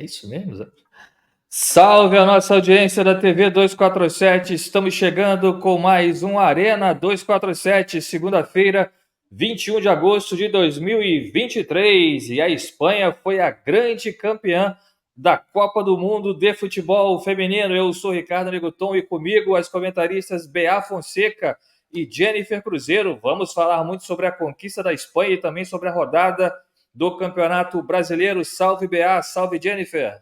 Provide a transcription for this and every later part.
isso mesmo, Zé? Salve a nossa audiência da TV 247. Estamos chegando com mais um Arena 247, segunda-feira, 21 de agosto de 2023. E a Espanha foi a grande campeã da Copa do Mundo de Futebol Feminino. Eu sou Ricardo Neguton e comigo as comentaristas Bea Fonseca e Jennifer Cruzeiro. Vamos falar muito sobre a conquista da Espanha e também sobre a rodada do Campeonato Brasileiro. Salve, Bea, salve, Jennifer.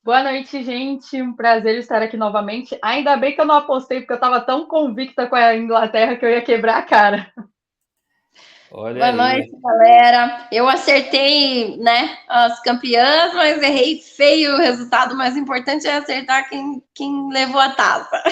Boa noite, gente. Um prazer estar aqui novamente. Ainda bem que eu não apostei, porque eu estava tão convicta com a Inglaterra que eu ia quebrar a cara. Olha Boa aí. noite, galera. Eu acertei, né, as campeãs, mas errei feio o resultado. Mas o importante é acertar quem levou a taça.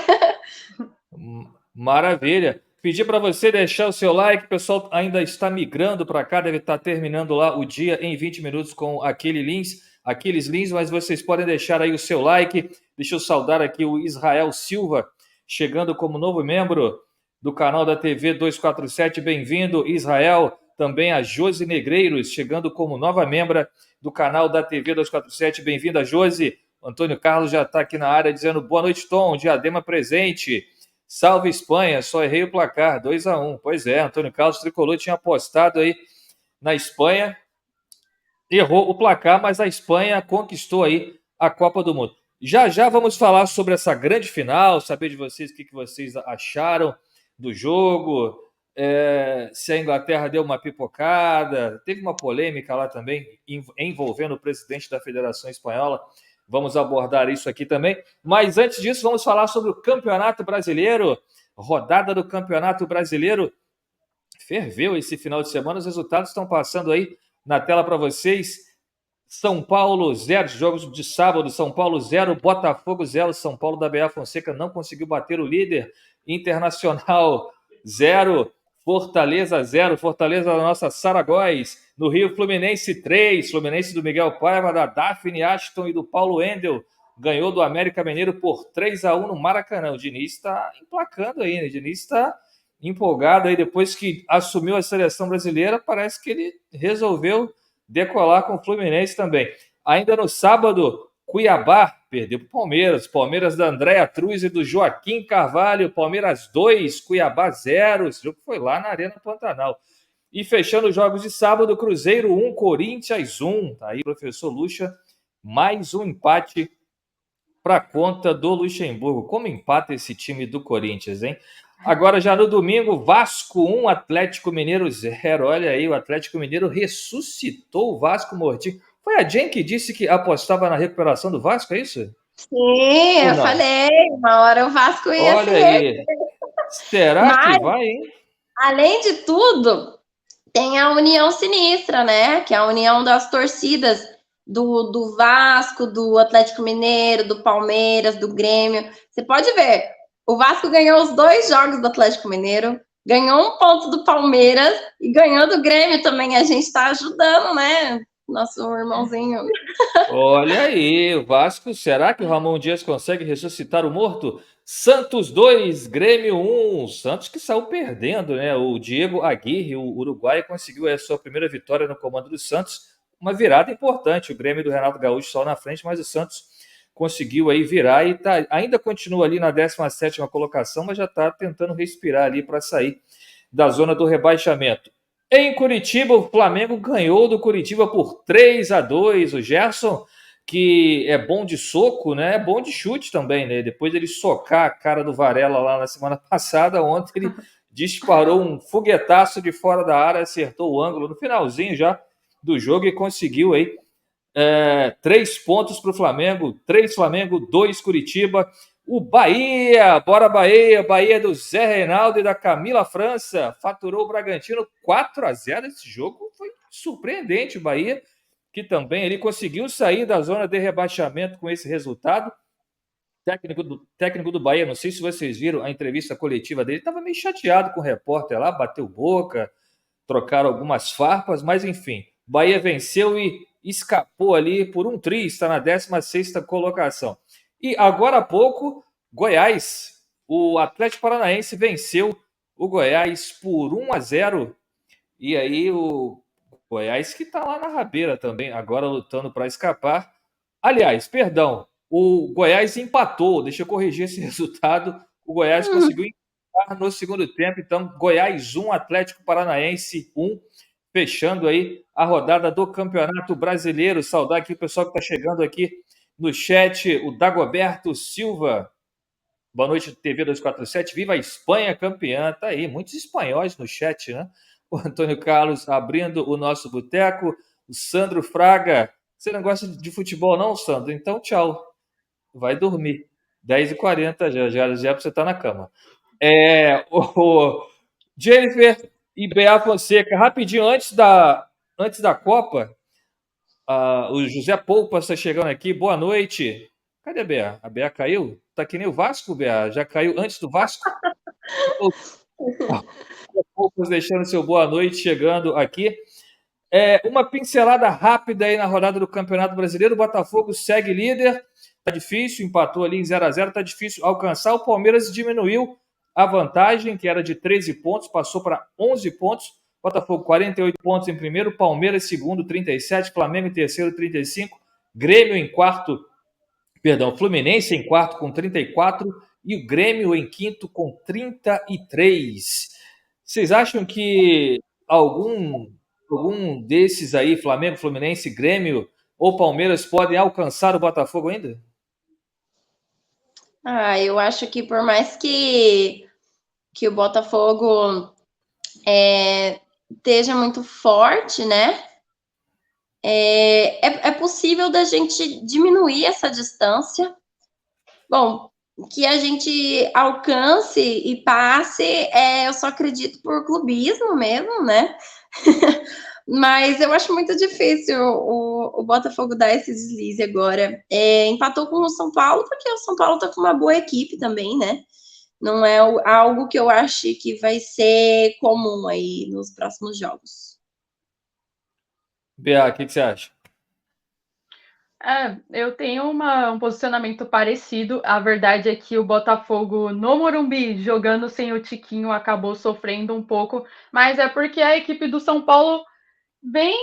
Maravilha. Pedir para você deixar o seu like, o pessoal ainda está migrando para cá, deve estar terminando lá o dia em 20 minutos com Aquiles Lins, mas vocês podem deixar aí o seu like. Deixa eu saudar aqui o Israel Silva, chegando como novo membro do canal da TV 247. Bem-vindo, Israel. Também a Josi Negreiros, chegando como nova membra do canal da TV 247. Bem-vinda, Josi. Antônio Carlos já está aqui na área dizendo boa noite, Tom. Diadema presente. Salve Espanha, só errei o placar, 2-1. Pois é, Antônio Carlos Tricolor tinha apostado aí na Espanha, errou o placar, mas a Espanha conquistou aí a Copa do Mundo. Já já vamos falar sobre essa grande final, saber de vocês o que vocês acharam do jogo, se a Inglaterra deu uma pipocada, teve uma polêmica lá também envolvendo o presidente da Federação Espanhola. Vamos abordar isso aqui também. Mas antes disso, vamos falar sobre o Campeonato Brasileiro. Rodada do Campeonato Brasileiro. Ferveu esse final de semana. Os resultados estão passando aí na tela para vocês. São Paulo 0, jogos de sábado. São Paulo 0, Botafogo 0. São Paulo da Bea Fonseca não conseguiu bater o líder. Internacional 0. Fortaleza 0, Fortaleza da nossa Saragóis. No Rio, Fluminense 3, Fluminense do Miguel Paiva, da Daphne Ashton e do Paulo Endel. Ganhou do América Mineiro por 3-1 no Maracanã. O Diniz está emplacando aí, né? O Diniz está empolgado aí. Depois que assumiu a seleção brasileira, parece que ele resolveu decolar com o Fluminense também. Ainda no sábado, Cuiabá perdeu para o Palmeiras. Palmeiras da Andréa Truz e do Joaquim Carvalho. Palmeiras 2, Cuiabá 0. Esse jogo foi lá na Arena Pantanal. E fechando os jogos de sábado, Cruzeiro 1, Corinthians 1. Tá aí, professor Lucha, mais um empate para conta do Luxemburgo. Como empata esse time do Corinthians, hein? Agora, já no domingo, Vasco 1, Atlético Mineiro 0. Olha aí, o Atlético Mineiro ressuscitou o Vasco mortinho. Foi a Jen que disse que apostava na recuperação do Vasco, é isso? Sim, eu falei, uma hora o Vasco ia Olha aí. Será que vai, hein? Além de tudo, tem a união sinistra, né? Que é a união das torcidas do Vasco, do Atlético Mineiro, do Palmeiras, do Grêmio. Você pode ver, o Vasco ganhou os 2 jogos do Atlético Mineiro, ganhou 1 ponto do Palmeiras e ganhou do Grêmio também. A gente está ajudando, né? Nosso irmãozinho. Olha aí, o Vasco, será que o Ramon Dias consegue ressuscitar o morto? Santos 2, Grêmio 1. Santos que saiu perdendo, né? O Diego Aguirre, o uruguaio, conseguiu a sua primeira vitória no comando do Santos. Uma virada importante. O Grêmio do Renato Gaúcho só na frente, mas o Santos conseguiu aí virar e ainda continua ali na 17ª colocação, mas já está tentando respirar ali para sair da zona do rebaixamento. Em Curitiba, o Flamengo ganhou do Curitiba por 3-2. O Gerson, que é bom de soco, né? É bom de chute também, né? Depois dele socar a cara do Varela lá na semana passada, ontem ele disparou um foguetaço de fora da área, acertou o ângulo no finalzinho já do jogo e conseguiu aí 3 pontos para o Flamengo. 3 Flamengo, 2 Curitiba. O Bahia, bora Bahia, Bahia do Zé Reinaldo e da Camila França, faturou o Bragantino 4-0. Esse jogo foi surpreendente, o Bahia, que também ele conseguiu sair da zona de rebaixamento com esse resultado. Técnico do Bahia, não sei se vocês viram a entrevista coletiva dele, estava meio chateado com o repórter lá, bateu boca, trocaram algumas farpas, mas enfim, Bahia venceu e escapou ali por um tri, está na 16ª colocação. E agora há pouco, Goiás, o Atlético Paranaense venceu o Goiás por 1-0. E aí o Goiás que está lá na rabeira também, agora lutando para escapar. Aliás, perdão, o Goiás empatou. Deixa eu corrigir esse resultado. O Goiás conseguiu empatar no segundo tempo. Então, Goiás 1, Atlético Paranaense 1. Fechando aí a rodada do Campeonato Brasileiro. Saudar aqui o pessoal que está chegando aqui no chat. O Dagoberto Silva. Boa noite, TV 247. Viva a Espanha campeã. Tá aí, muitos espanhóis no chat, né? O Antônio Carlos abrindo o nosso boteco. O Sandro Fraga. Você não gosta de futebol, não, Sandro? Então, tchau. Vai dormir. 10h40 já para você estar na cama. O Jennifer e Bea Fonseca, rapidinho, antes da Copa, o José Poupa está chegando aqui. Boa noite. Cadê a Bea? A Bea caiu? Tá que nem o Vasco, Bea? Já caiu antes do Vasco? Poucos deixando seu boa noite, chegando aqui. Uma pincelada rápida aí na rodada do Campeonato Brasileiro. O Botafogo segue líder. Tá difícil, empatou ali em 0-0. Tá difícil alcançar. O Palmeiras diminuiu a vantagem, que era de 13 pontos, passou para 11 pontos. Botafogo 48 pontos em primeiro, Palmeiras segundo, 37, Flamengo em terceiro, 35, Grêmio em quarto, Fluminense em quarto com 34 e o Grêmio em quinto com 33. Vocês acham que algum desses aí, Flamengo, Fluminense, Grêmio ou Palmeiras, podem alcançar o Botafogo ainda? Eu acho que por mais que o Botafogo esteja muito forte, né? É possível da gente diminuir essa distância. Bom, que a gente alcance e passe, eu só acredito por clubismo mesmo, né? Mas eu acho muito difícil o Botafogo dar esse deslize agora. Empatou com o São Paulo, porque o São Paulo tá com uma boa equipe também, né? Não é algo que eu acho que vai ser comum aí nos próximos jogos. Bea, o que você acha? Eu tenho um posicionamento parecido. A verdade é que o Botafogo no Morumbi, jogando sem o Tiquinho, acabou sofrendo um pouco, mas é porque a equipe do São Paulo vem,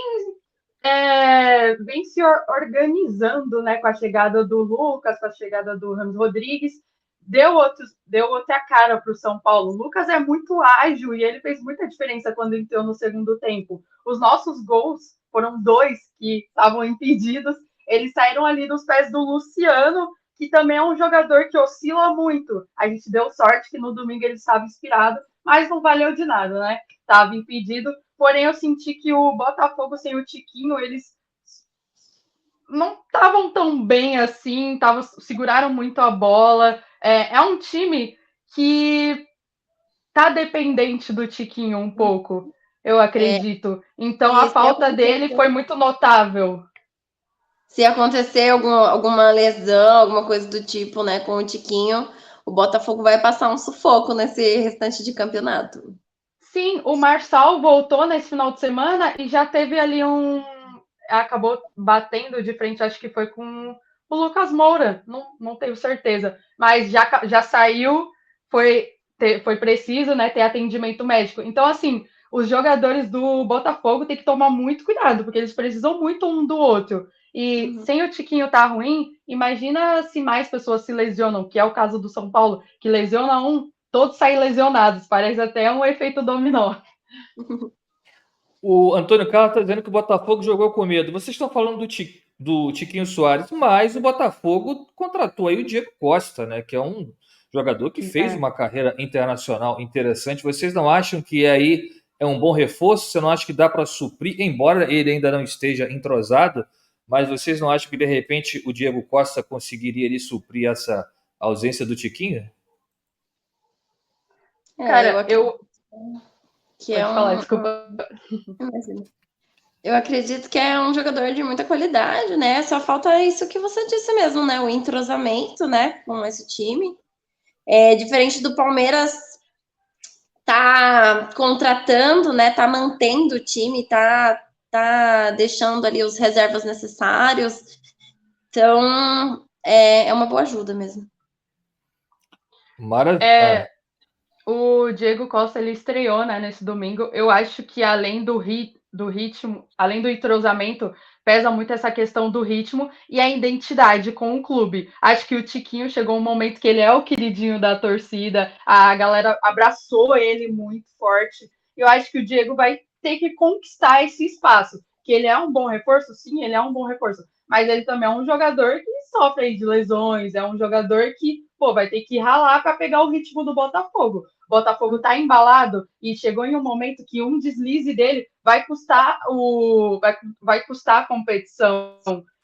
vem se organizando, né, com a chegada do Lucas, com a chegada do Ramos Rodrigues. Deu outra cara para o São Paulo. O Lucas é muito ágil e ele fez muita diferença quando entrou no segundo tempo. Os nossos gols foram 2 que estavam impedidos. Eles saíram ali dos pés do Luciano, que também é um jogador que oscila muito. A gente deu sorte que no domingo ele estava inspirado, mas não valeu de nada, né? Estava impedido. Porém, eu senti que o Botafogo sem o Tiquinho, eles não estavam tão bem assim, seguraram muito a bola. É um time que tá dependente do Tiquinho um pouco, eu acredito. Então, a falta dele foi muito notável. Se acontecer alguma lesão, alguma coisa do tipo, né, com o Tiquinho, o Botafogo vai passar um sufoco nesse restante de campeonato. Sim, o Marçal voltou nesse final de semana e já teve ali acabou batendo de frente, acho que foi com o Lucas Moura, não tenho certeza, mas já saiu, foi preciso, né, ter atendimento médico. Então, assim, os jogadores do Botafogo têm que tomar muito cuidado, porque eles precisam muito um do outro. E sem o Tiquinho tá ruim, imagina se mais pessoas se lesionam, que é o caso do São Paulo, que lesiona um, todos saem lesionados. Parece até um efeito dominó. O Antônio Carlos está dizendo que o Botafogo jogou com medo. Vocês estão falando do Tiquinho Soares, mas o Botafogo contratou aí o Diego Costa, né? Que é um jogador que fez uma carreira internacional interessante. Vocês não acham que aí é um bom reforço? Você não acha que dá para suprir, embora ele ainda não esteja entrosado, mas vocês não acham que de repente o Diego Costa conseguiria ali suprir essa ausência do Tiquinho? Cara, Pode falar, desculpa. Eu acredito que é um jogador de muita qualidade, né? Só falta isso que você disse mesmo, né? O entrosamento, né? Com esse time. Diferente do Palmeiras, tá contratando, né? Tá mantendo o time, tá deixando ali os reservas necessários. Então, é uma boa ajuda mesmo. Maravilha. O Diego Costa, ele estreou, né, nesse domingo. Eu acho que além do ritmo, além do entrosamento, pesa muito essa questão do ritmo e a identidade com o clube. Acho que o Tiquinho chegou um momento que ele é o queridinho da torcida, a galera abraçou ele muito forte. Eu acho que o Diego vai ter que conquistar esse espaço. Que ele é um bom reforço? Sim, ele é um bom reforço. Mas ele também é um jogador que sofre de lesões, é um jogador que vai ter que ralar para pegar o ritmo do Botafogo. O Botafogo está embalado e chegou em um momento que um deslize dele vai custar vai custar a competição.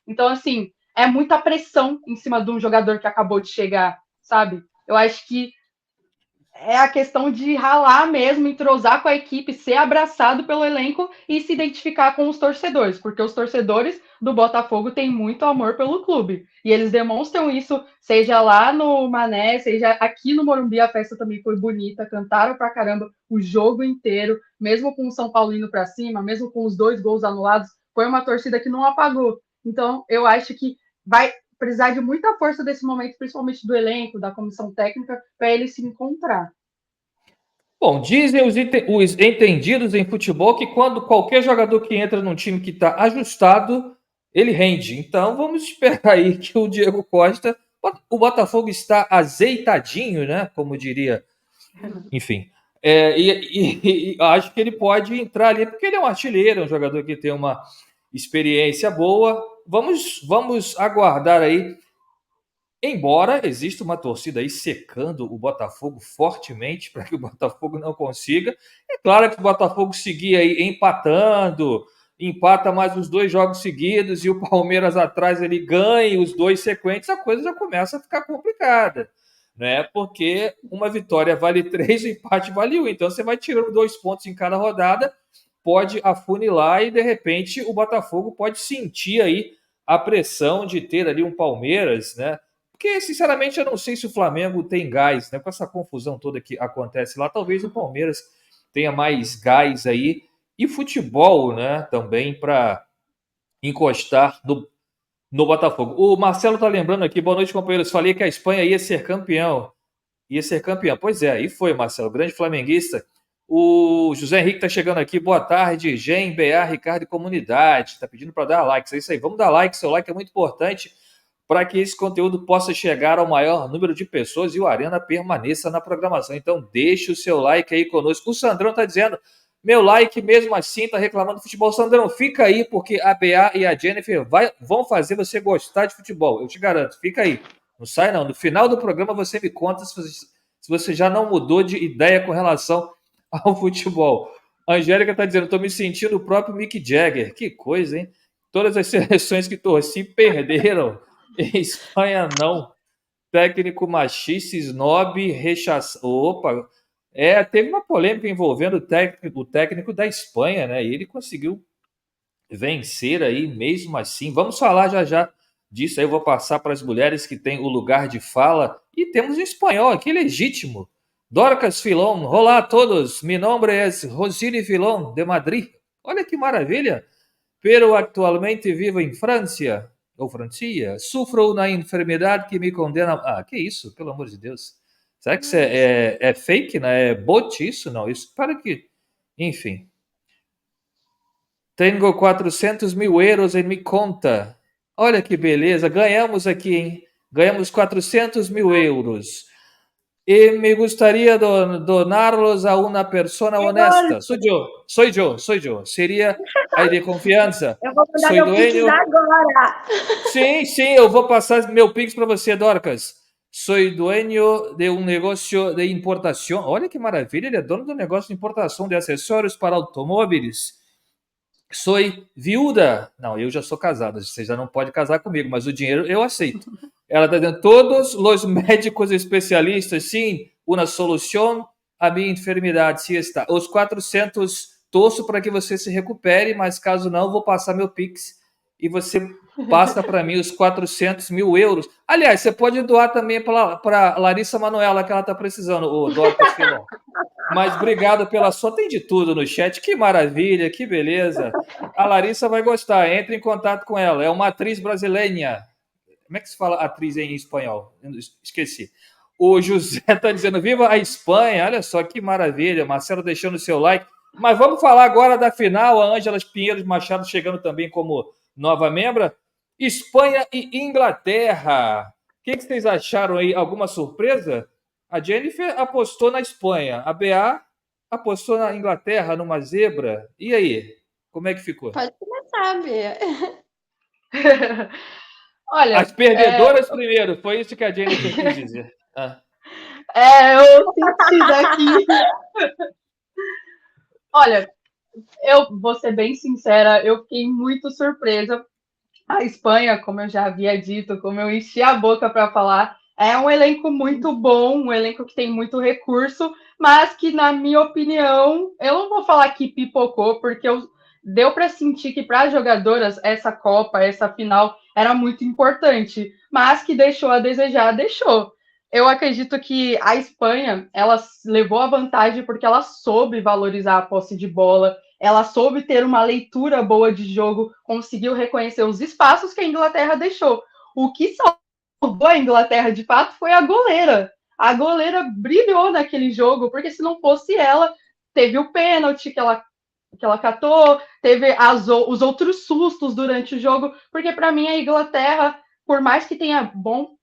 Então, assim, é muita pressão em cima de um jogador que acabou de chegar, sabe? Eu acho que é a questão de ralar mesmo, entrosar com a equipe, ser abraçado pelo elenco e se identificar com os torcedores, porque os torcedores do Botafogo têm muito amor pelo clube. E eles demonstram isso, seja lá no Mané, seja aqui no Morumbi, a festa também foi bonita, cantaram pra caramba o jogo inteiro, mesmo com o São Paulo indo pra cima, mesmo com os 2 gols anulados, foi uma torcida que não apagou. Então, eu acho que vai precisar de muita força desse momento, principalmente do elenco, da comissão técnica, para ele se encontrar. Bom, dizem os entendidos em futebol que quando qualquer jogador que entra num time que está ajustado, ele rende. Então vamos esperar aí que o Diego Costa, o Botafogo está azeitadinho, né? Como diria, enfim. E acho que ele pode entrar ali, porque ele é um artilheiro, é um jogador que tem uma experiência boa. Vamos aguardar aí. Embora exista uma torcida aí secando o Botafogo fortemente para que o Botafogo não consiga. É claro que o Botafogo seguir aí empatando, empata mais os 2 jogos seguidos e o Palmeiras atrás ele ganha os 2 sequentes, a coisa já começa a ficar complicada, né? Porque uma vitória vale 3, o empate vale 1. Então você vai tirando 2 pontos em cada rodada, pode afunilar e de repente o Botafogo pode sentir aí a pressão de ter ali um Palmeiras, né? Porque, sinceramente, eu não sei se o Flamengo tem gás, né? Com essa confusão toda que acontece lá, talvez o Palmeiras tenha mais gás aí. E futebol, né? Também para encostar no Botafogo. O Marcelo tá lembrando aqui, boa noite, companheiros. Falei que a Espanha ia ser campeão. Ia ser campeão. Pois é, e foi, Marcelo, grande flamenguista. O José Henrique tá chegando aqui. Boa tarde, Gen, BA, Ricardo e comunidade. Tá pedindo para dar likes. É isso aí, vamos dar like. Seu like é muito importante para que esse conteúdo possa chegar ao maior número de pessoas e o Arena permaneça na programação. Então, deixe o seu like aí conosco. O Sandrão está dizendo, meu like mesmo assim, está reclamando do futebol. Sandrão, fica aí, porque a BA e a Jennifer vão fazer você gostar de futebol. Eu te garanto, fica aí. Não sai não. No final do programa você me conta se você já não mudou de ideia com relação ao futebol. A Angélica está dizendo, estou me sentindo o próprio Mick Jagger. Que coisa, hein? Todas as seleções que torci perderam. Espanha não. Técnico machista, snob, rechaçado. Opa! Teve uma polêmica envolvendo o técnico da Espanha, né? E ele conseguiu vencer aí mesmo assim. Vamos falar já disso aí. Eu vou passar para as mulheres que têm o lugar de fala. E temos um espanhol aqui legítimo. Dorcas Filon. Olá a todos. Mi nombre es Rosine Filon, de Madrid. Olha que maravilha. Pero actualmente vivo em França. Ou Francia, sofro uma enfermidade que me condena. Ah, que isso, pelo amor de Deus. Será que isso é fake, né? É bot isso? Não, isso para que. Enfim. Tenho 400 mil euros em minha conta. Olha que beleza, ganhamos aqui, hein? Ganhamos 400 mil euros. E me gostaria de donarlos a uma pessoa honesta. Sou eu. Seria aí de confiança. Eu vou mandar meu Pix agora. Sim, eu vou passar meu Pix para você, Dorcas. Sou dueño de um negócio de importação. Olha que maravilha, ele é dono do negócio de importação de acessórios para automóveis. Sou viúda. Não, eu já sou casada, você já não pode casar comigo, mas o dinheiro eu aceito. Ela está dizendo, todos os médicos especialistas, sim, uma solução à minha enfermidade, sim está. Os 400, torço para que você se recupere, mas caso não, vou passar meu Pix e você passa para mim os 400 mil euros. Aliás, você pode doar também para Larissa Manoela, que ela está precisando, o Dorcas Filon. Mas obrigado pela sua. Tem de tudo no chat. Que maravilha, que beleza. A Larissa vai gostar. Entre em contato com ela. É uma atriz brasileira. Como é que se fala atriz em espanhol? Esqueci. O José está dizendo, viva a Espanha. Olha só que maravilha. Marcelo deixando o seu like. Mas vamos falar agora da final. A Ângela Pinheiro Machado chegando também como nova membra. Espanha e Inglaterra. O que vocês acharam aí? Alguma surpresa? A Jennifer apostou na Espanha. A BA apostou na Inglaterra, numa zebra. E aí? Como é que ficou? Pode começar, Bia. Olha, As perdedoras primeiro. Foi isso que a Jennifer quis dizer. eu senti daqui. Olha, eu vou ser bem sincera, eu fiquei muito surpresa. A Espanha, como eu já havia dito, como eu enchi a boca para falar, é um elenco muito bom, um elenco que tem muito recurso, mas que, na minha opinião, eu não vou falar que pipocou, porque deu para sentir que para as jogadoras essa Copa, essa final, era muito importante, mas que deixou a desejar, deixou. Eu acredito que a Espanha, ela levou a vantagem porque ela soube valorizar a posse de bola, ela soube ter uma leitura boa de jogo, conseguiu reconhecer os espaços que a Inglaterra deixou. O que salvou a Inglaterra, de fato, foi a goleira. A goleira brilhou naquele jogo, porque se não fosse ela, teve o pênalti que ela catou, teve os outros sustos durante o jogo, porque para mim a Inglaterra, por mais que tenha bom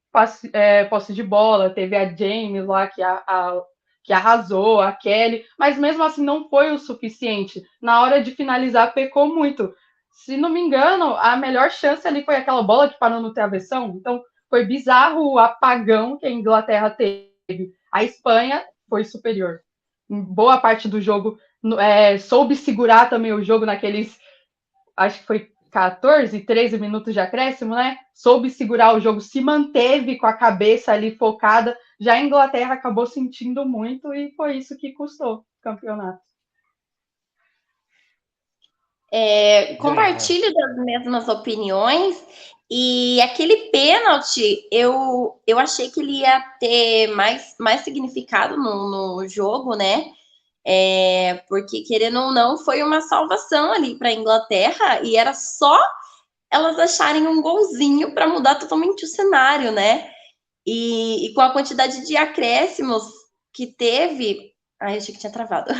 posse de bola, teve a James lá que arrasou, a Kelly, mas mesmo assim não foi o suficiente. Na hora de finalizar, pecou muito. Se não me engano, a melhor chance ali foi aquela bola que parou no travessão. Então, foi bizarro o apagão que a Inglaterra teve. A Espanha foi superior. Em boa parte do jogo, soube segurar também o jogo naqueles, acho que foi 14, 13 minutos de acréscimo, né? Soube segurar o jogo, se manteve com a cabeça ali focada. Já a Inglaterra acabou sentindo muito e foi isso que custou o campeonato. Compartilho das mesmas opiniões. E aquele pênalti, eu achei que ele ia ter mais significado no jogo, né? Porque, querendo ou não, foi uma salvação ali para a Inglaterra e era só elas acharem um golzinho para mudar totalmente o cenário, né? E com a quantidade de acréscimos que teve. Ai, eu achei que tinha travado.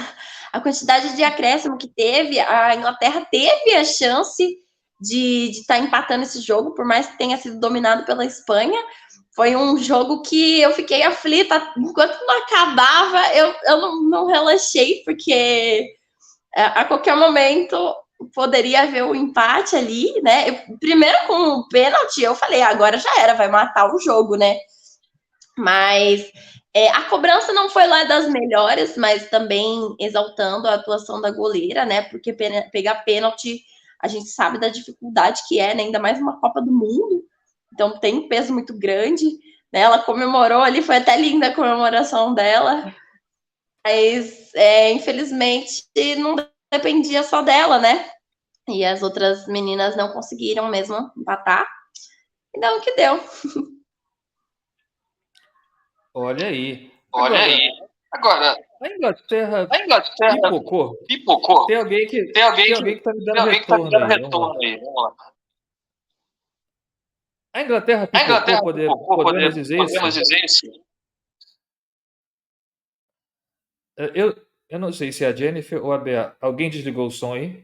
A quantidade de acréscimo que teve, a Inglaterra teve a chance de estar empatando esse jogo, por mais que tenha sido dominado pela Espanha. Foi um jogo que eu fiquei aflita. Enquanto não acabava, eu não relaxei, porque a qualquer momento poderia haver um empate ali, né? Primeiro com o pênalti, eu falei, agora já era, vai matar o jogo, né? Mas a cobrança não foi lá das melhores, mas também exaltando a atuação da goleira, né? Porque pegar pênalti, a gente sabe da dificuldade que é, né? Ainda mais uma Copa do Mundo. Então tem um peso muito grande. Né? Ela comemorou ali, foi até linda a comemoração dela. Mas, infelizmente, não dependia só dela, né? E as outras meninas não conseguiram mesmo empatar. E deu o que deu. Olha aí. Agora, a Inglaterra pipocou. Tem alguém que está me dando retorno aí. Vamos lá. A Inglaterra pipocou, podemos dizer isso? Eu não sei se é a Jennifer ou a Bea. Alguém desligou o som aí?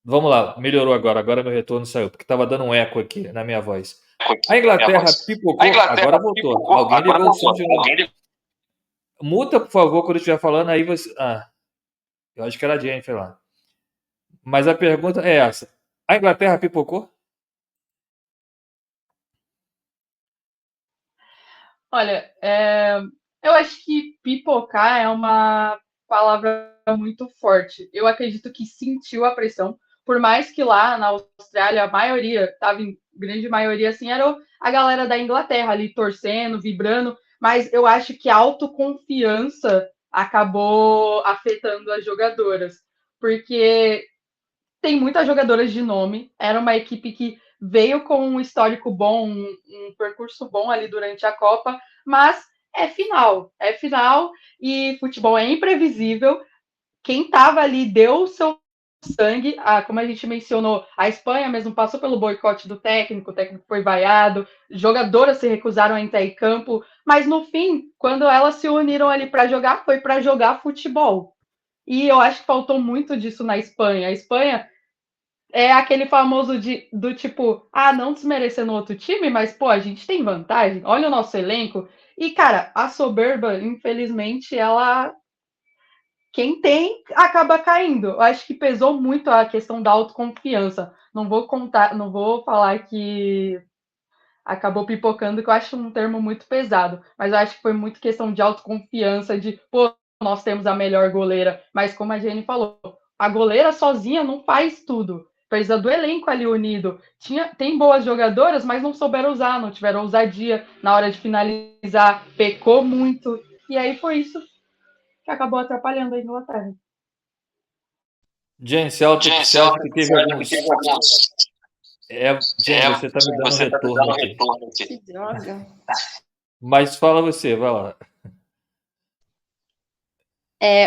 Vamos lá, melhorou agora. Agora meu retorno saiu, porque estava dando um eco aqui na minha voz. A Inglaterra pipocou, agora voltou. Alguém ligou o som de novo. Muta, por favor, quando eu estiver falando, aí você... eu acho que era a Jennifer lá. Mas a pergunta é essa. A Inglaterra pipocou? Olha, eu acho que pipocar é uma palavra muito forte. Eu acredito que sentiu a pressão, por mais que lá na Austrália a maioria, estava em grande maioria, assim, era a galera da Inglaterra ali torcendo, vibrando, mas eu acho que a autoconfiança acabou afetando as jogadoras, porque tem muitas jogadoras de nome, era uma equipe que veio com um histórico bom, um percurso bom ali durante a Copa, mas é final e futebol é imprevisível. Quem estava ali deu o seu sangue, como a gente mencionou, a Espanha mesmo passou pelo boicote do técnico, o técnico foi vaiado, jogadoras se recusaram a entrar em campo, mas no fim, quando elas se uniram ali para jogar, foi para jogar futebol. E eu acho que faltou muito disso na Espanha. A Espanha é aquele famoso do tipo, não desmerecendo outro time, mas, pô, a gente tem vantagem, olha o nosso elenco. E, cara, a soberba, infelizmente, quem tem acaba caindo. Eu acho que pesou muito a questão da autoconfiança. Não vou falar que acabou pipocando, que eu acho um termo muito pesado, mas eu acho que foi muito questão de autoconfiança, de, pô, nós temos a melhor goleira, mas como a Jenny falou, a goleira sozinha não faz tudo. Precisa do elenco ali unido. Tem boas jogadoras, mas não souberam usar, não tiveram ousadia na hora de finalizar, pecou muito. E aí foi isso que acabou atrapalhando a Inglaterra. Jen, você acha que teve alguns... Jen, você está me dando retorno aqui. Que droga. Mas fala você, vai lá.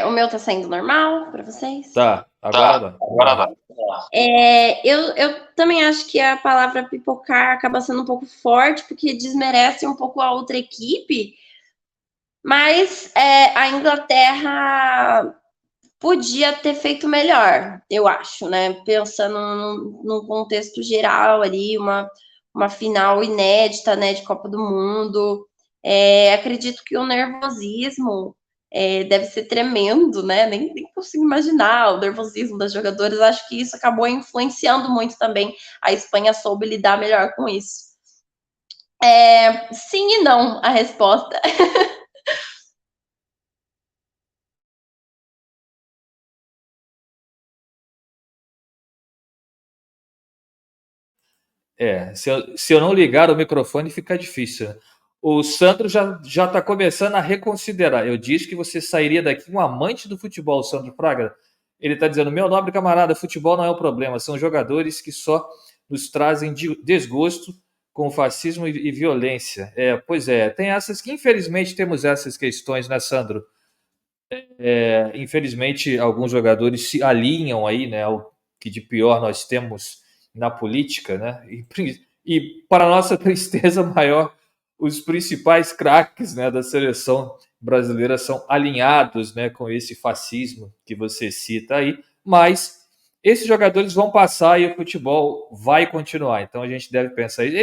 O meu tá saindo normal para vocês? Tá, agora dá. Eu também acho que a palavra pipocar acaba sendo um pouco forte, porque desmerece um pouco a outra equipe, mas a Inglaterra podia ter feito melhor, eu acho, né? Pensando num contexto geral ali, uma final inédita, né, de Copa do Mundo. Acredito que o nervosismo deve ser tremendo, né? Nem consigo imaginar o nervosismo das jogadoras. Acho que isso acabou influenciando muito também. A Espanha soube lidar melhor com isso. Sim e não a resposta. Se eu não ligar o microfone, fica difícil. O Sandro já está começando a reconsiderar. Eu disse que você sairia daqui um amante do futebol, Sandro Fraga. Ele está dizendo, meu nobre camarada, futebol não é o problema, são jogadores que só nos trazem desgosto com fascismo e violência. Pois é, tem essas que infelizmente temos essas questões, né, Sandro? Infelizmente, alguns jogadores se alinham aí, né, ao que de pior nós temos na política, né? E para nossa tristeza maior, os principais craques, né, da seleção brasileira são alinhados, né, com esse fascismo que você cita aí, mas esses jogadores vão passar e o futebol vai continuar, então a gente deve pensar isso.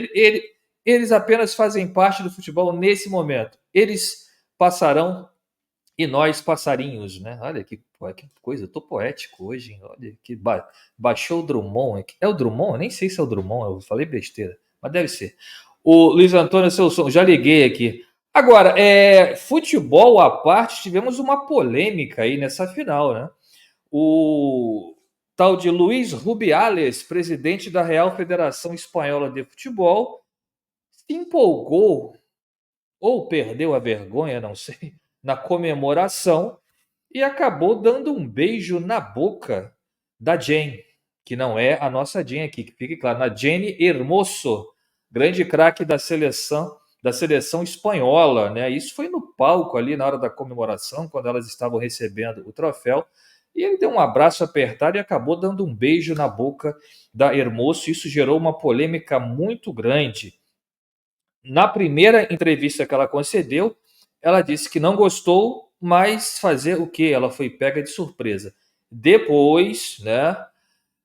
Eles apenas fazem parte do futebol nesse momento, eles passarão e nós passarinhos, né? Olha que coisa, eu tô poético hoje, hein? Olha que baixou o Drummond aqui. É o Drummond? Eu nem sei se é o Drummond, eu falei besteira, mas deve ser. O Luiz Antônio Selson, já liguei aqui. Agora, futebol à parte, tivemos uma polêmica aí nessa final, né? O tal de Luiz Rubiales, presidente da Real Federação Espanhola de Futebol, se empolgou ou perdeu a vergonha, não sei, na comemoração e acabou dando um beijo na boca da Jane, que não é a nossa Jane aqui, que fique claro, na Jenny Hermoso, grande craque da seleção espanhola, né? Isso foi no palco ali na hora da comemoração, quando elas estavam recebendo o troféu, e ele deu um abraço apertado e acabou dando um beijo na boca da Hermoso. Isso gerou uma polêmica muito grande. Na primeira entrevista que ela concedeu, ela disse que não gostou, mas fazer o quê? Ela foi pega de surpresa. Depois, né,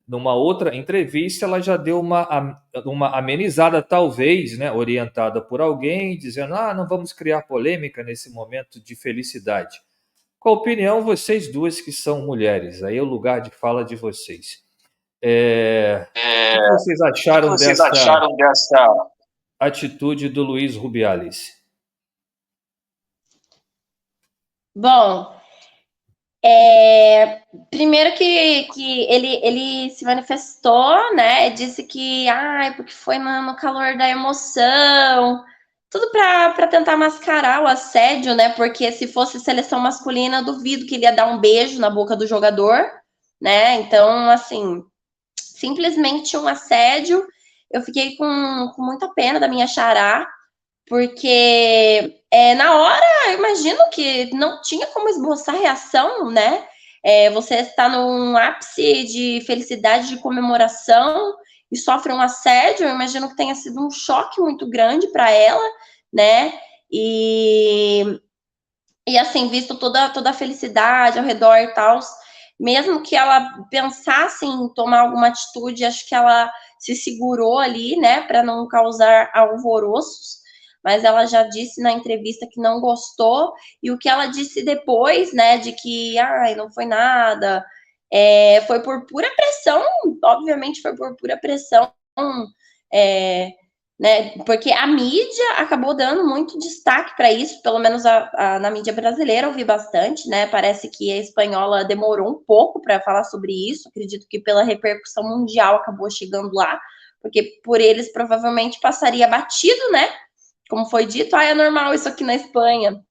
numa outra entrevista, ela já deu uma amenizada, talvez, né, orientada por alguém, dizendo, não vamos criar polêmica nesse momento de felicidade. Qual a opinião, vocês duas que são mulheres? Aí é o lugar de fala de vocês. O que vocês acharam dessa atitude do Luiz Rubiales? Bom, primeiro que ele se manifestou, né? Disse que porque foi no calor da emoção, tudo para tentar mascarar o assédio, né? Porque se fosse seleção masculina, duvido que ele ia dar um beijo na boca do jogador, né? Então, assim, simplesmente um assédio. Eu fiquei com muita pena da minha xará, porque na hora eu imagino que não tinha como esboçar reação, né? Você está num ápice de felicidade, de comemoração e sofre um assédio, eu imagino que tenha sido um choque muito grande para ela, né? E assim, visto toda a felicidade ao redor e tal, mesmo que ela pensasse em tomar alguma atitude, acho que ela se segurou ali, né, para não causar alvoroços, mas ela já disse na entrevista que não gostou, e o que ela disse depois, né, de que, não foi nada, foi por pura pressão, obviamente foi por pura pressão, né, porque a mídia acabou dando muito destaque para isso, pelo menos na mídia brasileira eu vi bastante, né, parece que a espanhola demorou um pouco para falar sobre isso, acredito que pela repercussão mundial acabou chegando lá, porque por eles provavelmente passaria batido, né, como foi dito, é normal isso aqui na Espanha.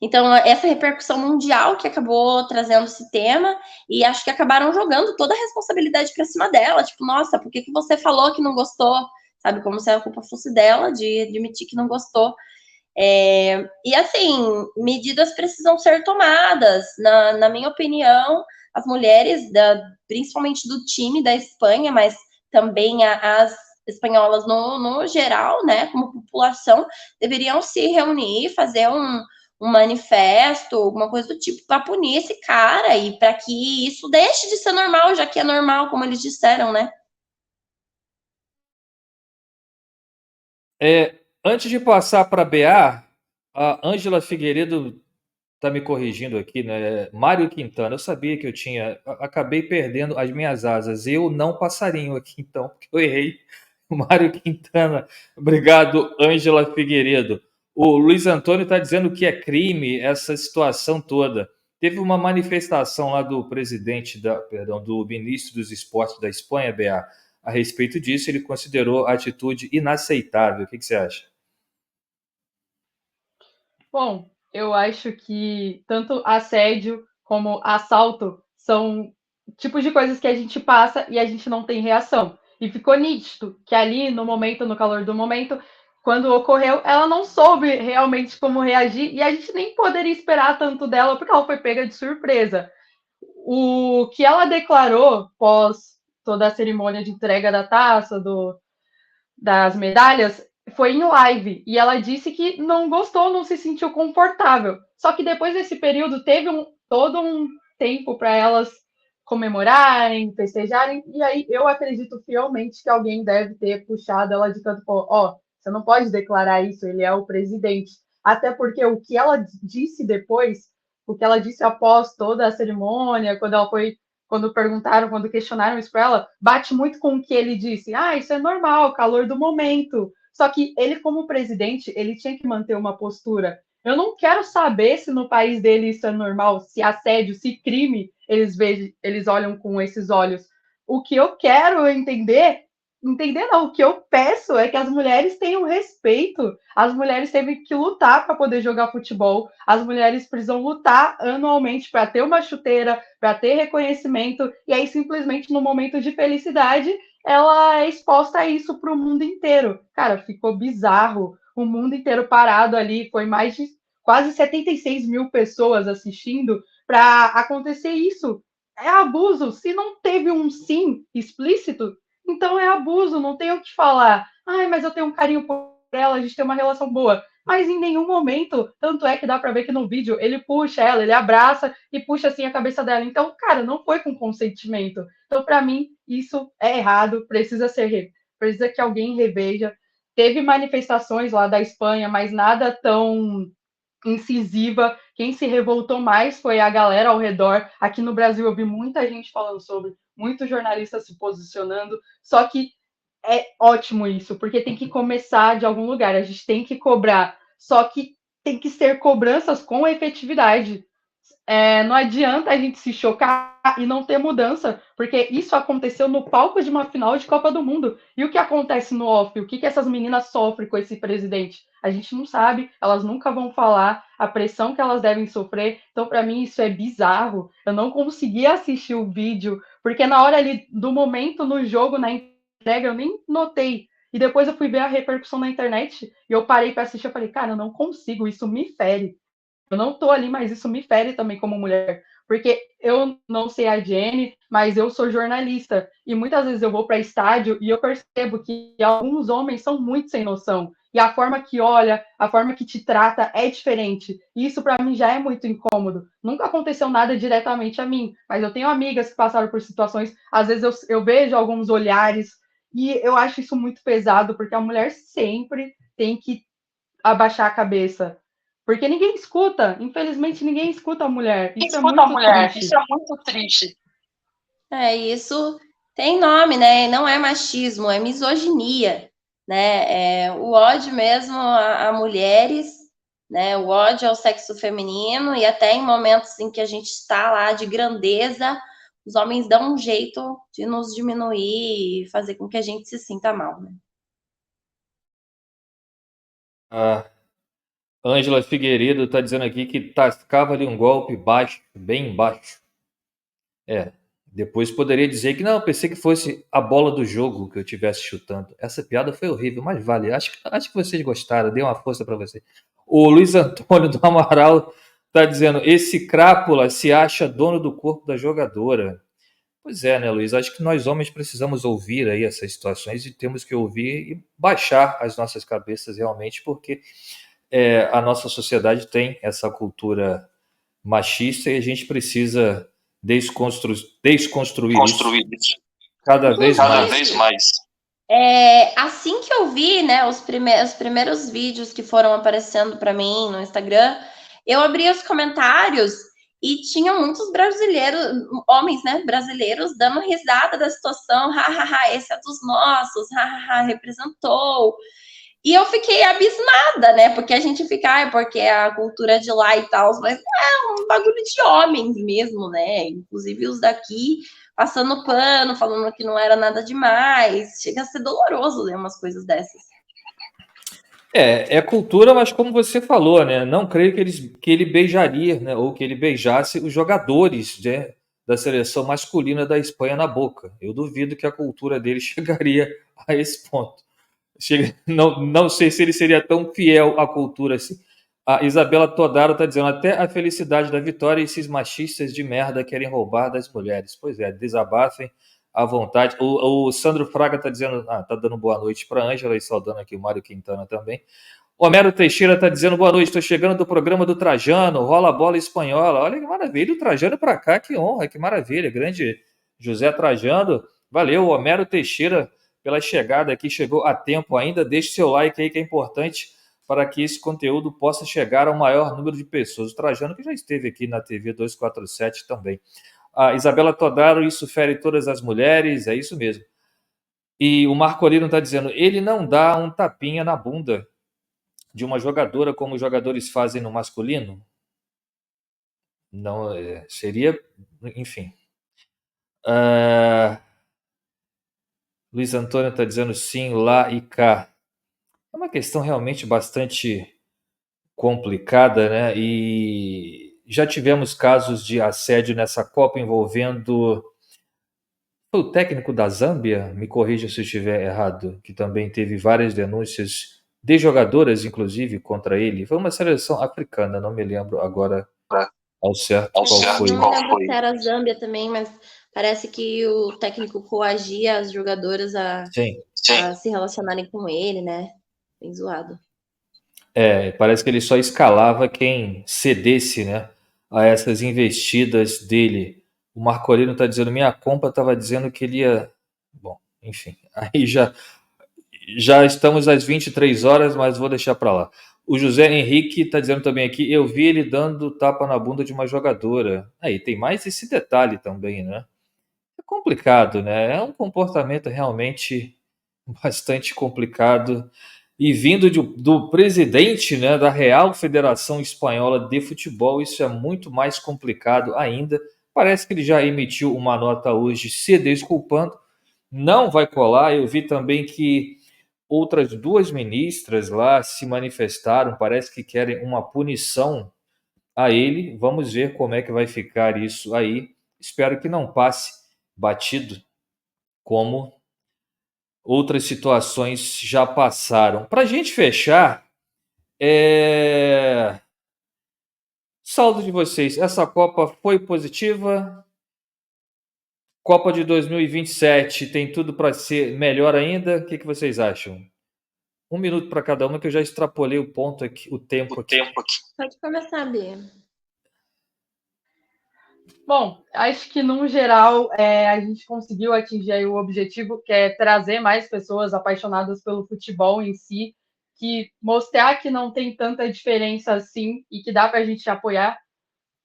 Então, essa repercussão mundial que acabou trazendo esse tema, e acho que acabaram jogando toda a responsabilidade para cima dela. Tipo, nossa, por que você falou que não gostou? Sabe, como se a culpa fosse dela de admitir que não gostou. E assim, medidas precisam ser tomadas. Na minha opinião, as mulheres, principalmente do time da Espanha, mas também as espanholas no geral, né, como população, deveriam se reunir, fazer um manifesto, alguma coisa do tipo, para punir esse cara e para que isso deixe de ser normal, já que é normal, como eles disseram, né? Antes de passar para a BA, a Ângela Figueiredo está me corrigindo aqui, né? Mário Quintana, eu sabia que eu tinha. Acabei perdendo as minhas asas. Eu não passarinho aqui, então, porque eu errei. Mário Quintana, obrigado, Ângela Figueiredo. O Luiz Antônio está dizendo que é crime essa situação toda. Teve uma manifestação lá do do ministro dos esportes da Espanha, BA, a respeito disso. Ele considerou a atitude inaceitável. O que você acha? Bom, eu acho que tanto assédio como assalto são tipos de coisas que a gente passa e a gente não tem reação. E ficou nítido que ali, no momento, no calor do momento, quando ocorreu, ela não soube realmente como reagir e a gente nem poderia esperar tanto dela porque ela foi pega de surpresa. O que ela declarou pós toda a cerimônia de entrega da taça, das medalhas, foi em live. E ela disse que não gostou, não se sentiu confortável. Só que depois desse período teve todo um tempo para elas comemorarem, festejarem. E aí eu acredito fielmente que alguém deve ter puxado ela de canto, ó, você não pode declarar isso, ele é o presidente. Até porque o que ela disse depois, o que ela disse após toda a cerimônia, quando perguntaram, quando questionaram isso para ela, bate muito com o que ele disse. Isso é normal, calor do momento. Só que ele, como presidente, ele tinha que manter uma postura. Eu não quero saber se no país dele isso é normal, se assédio, se crime, eles olham com esses olhos. O que eu quero entender não, o que eu peço é que as mulheres tenham respeito. As mulheres têm que lutar para poder jogar futebol. As mulheres precisam lutar anualmente para ter uma chuteira, para ter reconhecimento. E aí, simplesmente, no momento de felicidade, ela é exposta a isso para o mundo inteiro. Cara, ficou bizarro. O mundo inteiro parado ali. Foi mais de quase 76 mil pessoas assistindo para acontecer isso. É abuso. Se não teve um sim explícito, então é abuso, não tem o que falar. Mas eu tenho um carinho por ela, a gente tem uma relação boa. Mas em nenhum momento, tanto é que dá para ver que no vídeo ele puxa ela, ele abraça e puxa assim a cabeça dela. Então, cara, não foi com consentimento. Então, para mim, isso é errado, precisa que alguém reveja. Teve manifestações lá da Espanha, mas nada tão incisiva. Quem se revoltou mais foi a galera ao redor. Aqui no Brasil eu vi muita gente falando sobre, muitos jornalistas se posicionando, só que é ótimo isso, porque tem que começar de algum lugar, a gente tem que cobrar, só que tem que ser cobranças com efetividade. Não adianta a gente se chocar e não ter mudança, porque isso aconteceu no palco de uma final de Copa do Mundo. E o que acontece no off? O que essas meninas sofrem com esse presidente? A gente não sabe, elas nunca vão falar a pressão que elas devem sofrer. Então, para mim, isso é bizarro. Eu não consegui assistir o vídeo, porque na hora ali do momento no jogo, na entrega, eu nem notei. E depois eu fui ver a repercussão na internet e eu parei para assistir. Eu falei, cara, eu não consigo, isso me fere. Eu não tô ali, mas isso me fere também como mulher. Porque eu não sei a Jenny, mas eu sou jornalista. E muitas vezes eu vou para estádio e eu percebo que alguns homens são muito sem noção. e a forma que olha, a forma que te trata é diferente. E isso para mim já é muito incômodo. Nunca aconteceu nada diretamente a mim, mas eu tenho amigas que passaram por situações, às vezes eu vejo alguns olhares e eu acho isso muito pesado, porque a mulher sempre tem que abaixar a cabeça. Porque ninguém escuta, infelizmente ninguém escuta a mulher. Isso é muito triste. Isso é muito triste. Isso tem nome, né? Não é machismo, é misoginia, né? É o ódio mesmo a mulheres, né? O ódio ao sexo feminino e até em momentos em que a gente está lá de grandeza, os homens dão um jeito de nos diminuir e fazer com que a gente se sinta mal, né? A Ângela Figueiredo está dizendo aqui que tascava ali um golpe baixo, bem baixo. Depois poderia dizer que não, pensei que fosse a bola do jogo que eu estivesse chutando. Essa piada foi horrível, mas vale. Acho que vocês gostaram, dei uma força para você. O Luiz Antônio do Amaral está dizendo: esse crápula se acha dono do corpo da jogadora. Pois é, né, Luiz? Acho que nós homens precisamos ouvir aí essas situações e temos que ouvir e baixar as nossas cabeças realmente, porque a nossa sociedade tem essa cultura machista e a gente precisa desconstruir isso cada vez mais. Assim que eu vi, né, os primeiros vídeos que foram aparecendo para mim no Instagram, eu abri os comentários e tinha muitos brasileiros, homens, né, brasileiros, dando risada da situação, hahaha, esse é dos nossos, hahaha, representou. E eu fiquei abismada, né, porque a gente fica, porque a cultura de lá e tal, mas é um bagulho de homens mesmo, né, inclusive os daqui passando pano, falando que não era nada demais. Chega a ser doloroso ler umas coisas dessas. É cultura, mas como você falou, né? Não creio que ele beijaria, né? Ou que ele beijasse os jogadores, né, da seleção masculina da Espanha na boca. Eu duvido que a cultura dele chegaria a esse ponto. Não sei se ele seria tão fiel à cultura assim. A Isabela Todaro está dizendo: até a felicidade da vitória, esses machistas de merda querem roubar das mulheres. Pois é, desabafem à vontade. O Sandro Fraga está dizendo, tá dando boa noite para a Ângela e saudando aqui o Mário Quintana também. Homero Teixeira está dizendo: boa noite, estou chegando do programa do Trajano, rola a bola espanhola. Olha que maravilha, do Trajano para cá, que honra, que maravilha. Grande José Trajano, valeu. Homero Teixeira pela chegada aqui, chegou a tempo ainda. Deixe seu like aí que é importante para que esse conteúdo possa chegar ao maior número de pessoas. O Trajano que já esteve aqui na TV 247 também. A Isabela Todaro: isso fere todas as mulheres, é isso mesmo. E o Marcolino está dizendo: ele não dá um tapinha na bunda de uma jogadora como os jogadores fazem no masculino? Não, seria, enfim. Luiz Antônio está dizendo sim, lá e cá. É uma questão realmente bastante complicada, né? E já tivemos casos de assédio nessa Copa envolvendo o técnico da Zâmbia, me corrija se eu estiver errado, que também teve várias denúncias de jogadoras, inclusive, contra ele. Foi uma seleção africana, não me lembro agora ao certo qual foi. Não me lembro se era a Zâmbia também, mas parece que o técnico coagia as jogadoras a se relacionarem com ele, né? Bem zoado. Parece que ele só escalava quem cedesse, né, a essas investidas dele. O Marcolino está dizendo: minha compra estava dizendo que ele ia... Bom, enfim, aí já estamos às 23 horas, mas vou deixar para lá. O José Henrique está dizendo também aqui: eu vi ele dando tapa na bunda de uma jogadora. Aí tem mais esse detalhe também, né? É complicado, né? É um comportamento realmente bastante complicado. E vindo do presidente, né, da Real Federação Espanhola de Futebol, isso é muito mais complicado ainda. Parece que ele já emitiu uma nota hoje se desculpando. Não vai colar. Eu vi também que outras duas ministras lá se manifestaram, parece que querem uma punição a ele. Vamos ver como é que vai ficar isso aí. Espero que não passe batido como outras situações já passaram. Para a gente fechar, saldo de vocês. Essa Copa foi positiva? Copa de 2027 tem tudo para ser melhor ainda? O que vocês acham? Um minuto para cada uma, que eu já extrapolei o ponto aqui, o tempo aqui. Pode começar, Bia. Bom, acho que, no geral, a gente conseguiu atingir aí o objetivo, que é trazer mais pessoas apaixonadas pelo futebol em si, que mostrar que não tem tanta diferença assim e que dá para a gente apoiar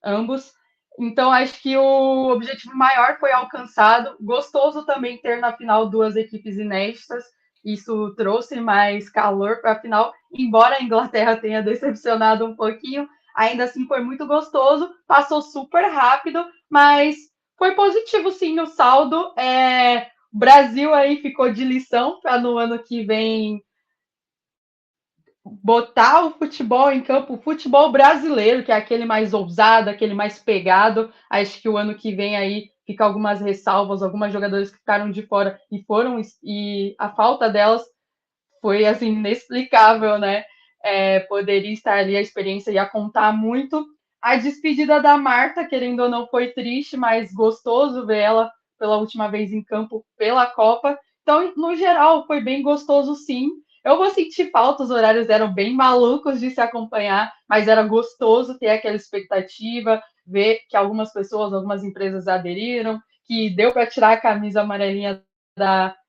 ambos. Então, acho que o objetivo maior foi alcançado. Gostoso também ter na final duas equipes inéditas. Isso trouxe mais calor para a final, embora a Inglaterra tenha decepcionado um pouquinho. Ainda assim, foi muito gostoso. Passou super rápido, mas foi positivo, sim, o saldo. O Brasil aí ficou de lição para no ano que vem botar o futebol em campo, o futebol brasileiro, que é aquele mais ousado, aquele mais pegado. Acho que o ano que vem aí fica algumas ressalvas, algumas jogadoras que ficaram de fora e a falta delas foi assim inexplicável, né? Poderia estar ali, a experiência ia contar muito. A despedida da Marta, querendo ou não, foi triste, mas gostoso ver ela pela última vez em campo pela Copa. Então, no geral, foi bem gostoso, sim. Eu vou sentir falta, os horários eram bem malucos de se acompanhar, mas era gostoso ter aquela expectativa, ver que algumas pessoas, algumas empresas aderiram, que deu para tirar a camisa amarelinha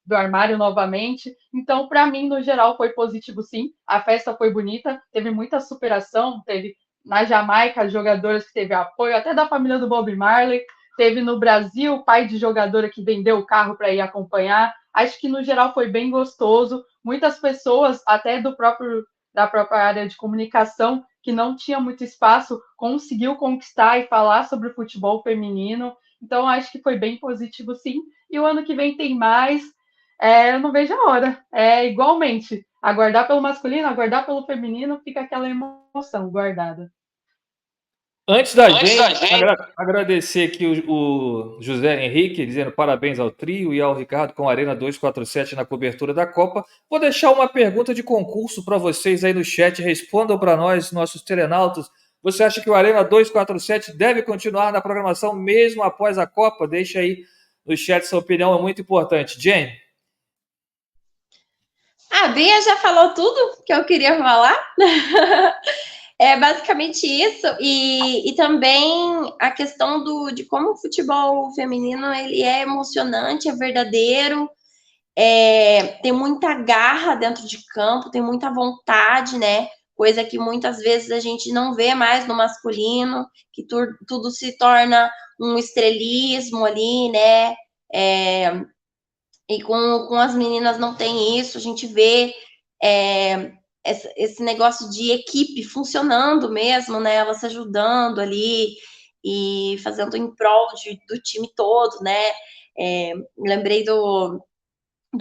do armário novamente. Então, para mim, no geral, foi positivo, sim. A festa foi bonita, teve muita superação, teve na Jamaica jogadoras que teve apoio, até da família do Bob Marley. Teve no Brasil pai de jogadora que vendeu o carro para ir acompanhar. Acho que, no geral, foi bem gostoso. Muitas pessoas, até da própria área de comunicação, que não tinha muito espaço, conseguiu conquistar e falar sobre o futebol feminino. Então, acho que foi bem positivo, sim. E o ano que vem tem mais. Eu não vejo a hora. Igualmente, aguardar pelo masculino, aguardar pelo feminino, fica aquela emoção guardada. Antes da gente agradecer aqui o José Henrique, dizendo parabéns ao trio e ao Ricardo com a Arena 247 na cobertura da Copa. Vou deixar uma pergunta de concurso para vocês aí no chat. Respondam para nós, nossos telenautas. Você acha que o Arena 247 deve continuar na programação mesmo após a Copa? Deixa aí no chat sua opinião, é muito importante. Jane? A Bia já falou tudo que eu queria falar. É basicamente isso, e também a questão de como o futebol feminino ele é emocionante, é verdadeiro, tem muita garra dentro de campo, tem muita vontade, né? Coisa que muitas vezes a gente não vê mais no masculino, que tudo se torna um estrelismo ali, né? E com as meninas não tem isso, a gente vê esse negócio de equipe funcionando mesmo, né? Elas se ajudando ali e fazendo em prol do time todo, né? Lembrei do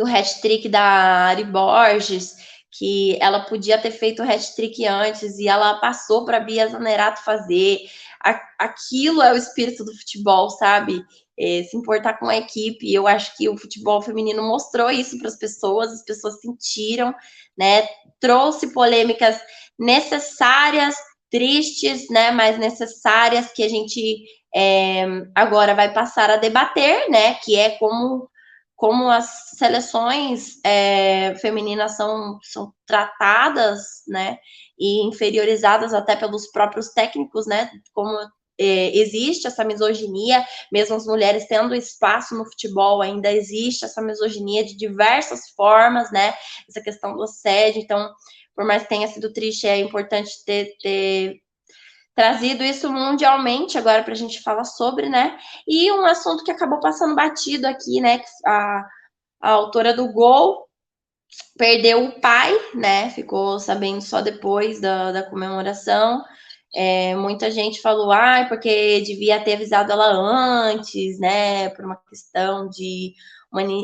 hat-trick da Ari Borges, que ela podia ter feito o hat-trick antes e ela passou para a Bia Zanerato fazer. Aquilo é o espírito do futebol, sabe? Se importar com a equipe. Eu acho que o futebol feminino mostrou isso para as pessoas sentiram, né? Trouxe polêmicas necessárias, tristes, né? Mas necessárias, que a gente agora vai passar a debater, né? Que é como as seleções femininas são tratadas, né, e inferiorizadas até pelos próprios técnicos, né, como existe essa misoginia, mesmo as mulheres tendo espaço no futebol, ainda existe essa misoginia de diversas formas, né, essa questão do assédio. Então, por mais que tenha sido triste, é importante ter trazido isso mundialmente agora para a gente falar sobre, né? E um assunto que acabou passando batido aqui, né? A autora do gol perdeu o pai, né? Ficou sabendo só depois da comemoração. Muita gente falou, porque devia ter avisado ela antes, né? Por uma questão de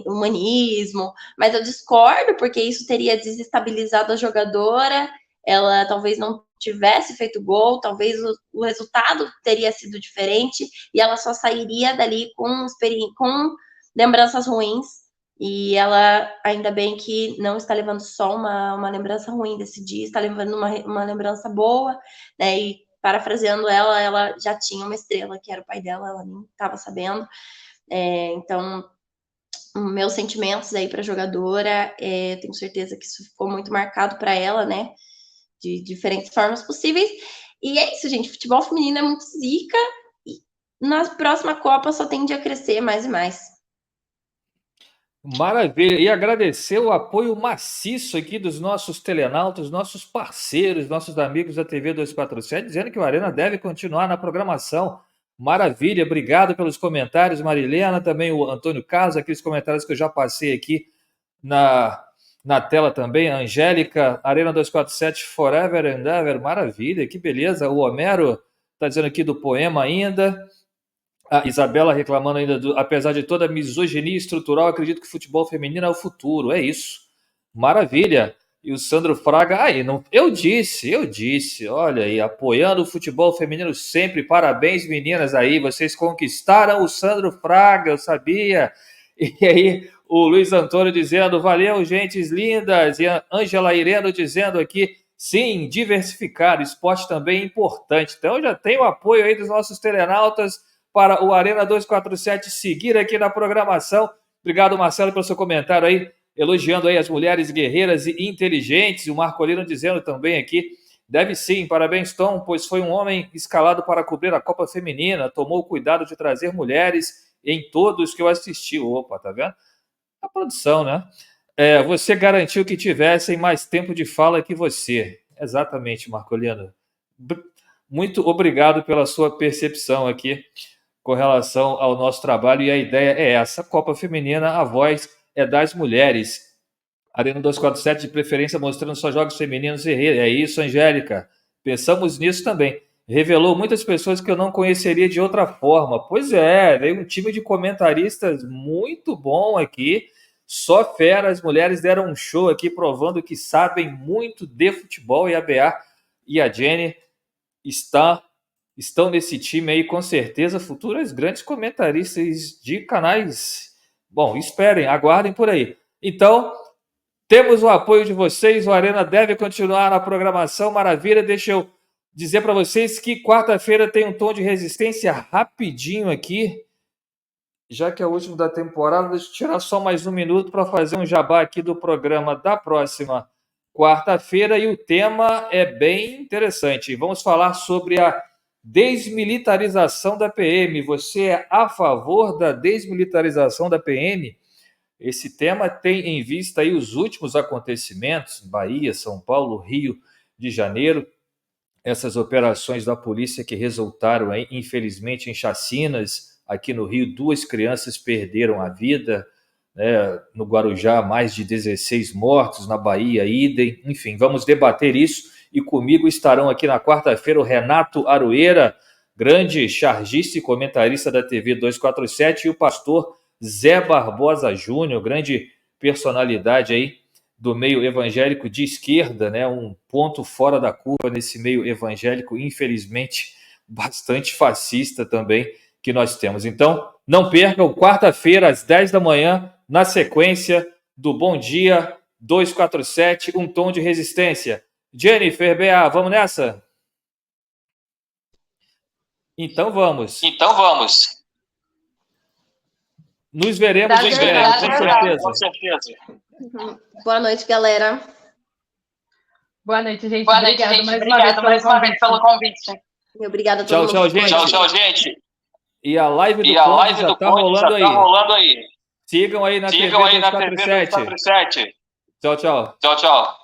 humanismo. Mas eu discordo, porque isso teria desestabilizado a jogadora. Ela talvez não tivesse feito gol, talvez o resultado teria sido diferente e ela só sairia dali com lembranças ruins. E ela, ainda bem que não está levando só uma lembrança ruim desse dia, está levando uma lembrança boa, né? E parafraseando ela já tinha uma estrela, que era o pai dela, ela nem estava sabendo. Então, meus sentimentos aí para a jogadora. Tenho certeza que isso ficou muito marcado para ela, né? De diferentes formas possíveis. E é isso, gente. Futebol feminino é muito zica. E na próxima Copa só tende a crescer mais e mais. Maravilha. E agradecer o apoio maciço aqui dos nossos telenautas, nossos parceiros, nossos amigos da TV 247, dizendo que o Arena deve continuar na programação. Maravilha. Obrigado pelos comentários, Marilena, também o Antônio Carlos, aqueles comentários que eu já passei aqui na tela também. A Angélica, Arena 247, Forever and Ever. Maravilha, que beleza. O Homero está dizendo aqui do poema ainda. A Isabela reclamando ainda, apesar de toda a misoginia estrutural, acredito que o futebol feminino é o futuro. É isso. Maravilha. E o Sandro Fraga, eu disse, olha aí, apoiando o futebol feminino sempre. Parabéns, meninas aí, vocês conquistaram o Sandro Fraga, eu sabia. E aí, o Luiz Antônio dizendo, valeu, gentes lindas. E a Ângela Ireno dizendo aqui, sim, diversificar, esporte também é importante. Então, já tem o apoio aí dos nossos telenautas para o Arena 247 seguir aqui na programação. Obrigado, Marcelo, pelo seu comentário aí, elogiando aí as mulheres guerreiras e inteligentes. E o Marcolino dizendo também aqui, deve sim, parabéns, Tom, pois foi um homem escalado para cobrir a Copa Feminina, tomou cuidado de trazer mulheres em todos que eu assisti. Opa, tá vendo? A produção, né? Você garantiu que tivessem mais tempo de fala que você. Exatamente, Marcolino. Muito obrigado pela sua percepção aqui com relação ao nosso trabalho, e a ideia é essa, Copa Feminina, a voz é das mulheres. Arena 247, de preferência, mostrando só jogos femininos e é isso, Angélica. Pensamos nisso também. Revelou muitas pessoas que eu não conheceria de outra forma. Pois é, veio um time de comentaristas muito bom aqui, só fera, as mulheres deram um show aqui, provando que sabem muito de futebol, e a BA e a Jenny estão nesse time aí, com certeza, futuras grandes comentaristas de canais. Bom, esperem, aguardem por aí. Então, temos o apoio de vocês, o Arena deve continuar na programação, maravilha. Deixa eu dizer para vocês que quarta-feira tem um tom de resistência rapidinho aqui, já que é o último da temporada. Deixa eu tirar só mais um minuto para fazer um jabá aqui do programa da próxima quarta-feira, e o tema é bem interessante. Vamos falar sobre a desmilitarização da PM. Você é a favor da desmilitarização da PM? Esse tema tem em vista aí os últimos acontecimentos em Bahia, São Paulo, Rio de Janeiro, essas operações da polícia que resultaram aí, infelizmente, em chacinas. Aqui no Rio, 2 crianças perderam a vida, né? No Guarujá, mais de 16 mortos, na Bahia, idem. Enfim, vamos debater isso. E comigo estarão aqui na quarta-feira o Renato Aroeira, grande chargista e comentarista da TV 247, e o pastor Zé Barbosa Júnior, grande personalidade aí do meio evangélico de esquerda, né? Um ponto fora da curva nesse meio evangélico, infelizmente, bastante fascista também, que nós temos. Então, não percam, quarta-feira, às 10 da manhã, na sequência do Bom Dia 247, um tom de resistência. Jennifer, BA, vamos nessa? Então vamos. Nos veremos em breve, com certeza. Boa noite, galera. Boa noite, gente. Boa noite, Obrigado gente. mais uma vez pelo convite. Obrigada a todo Tchau, mundo. gente. Tchau, gente. E a live do Conde já tá rolando aí. Sigam aí na TV 247. Tchau. Tchau.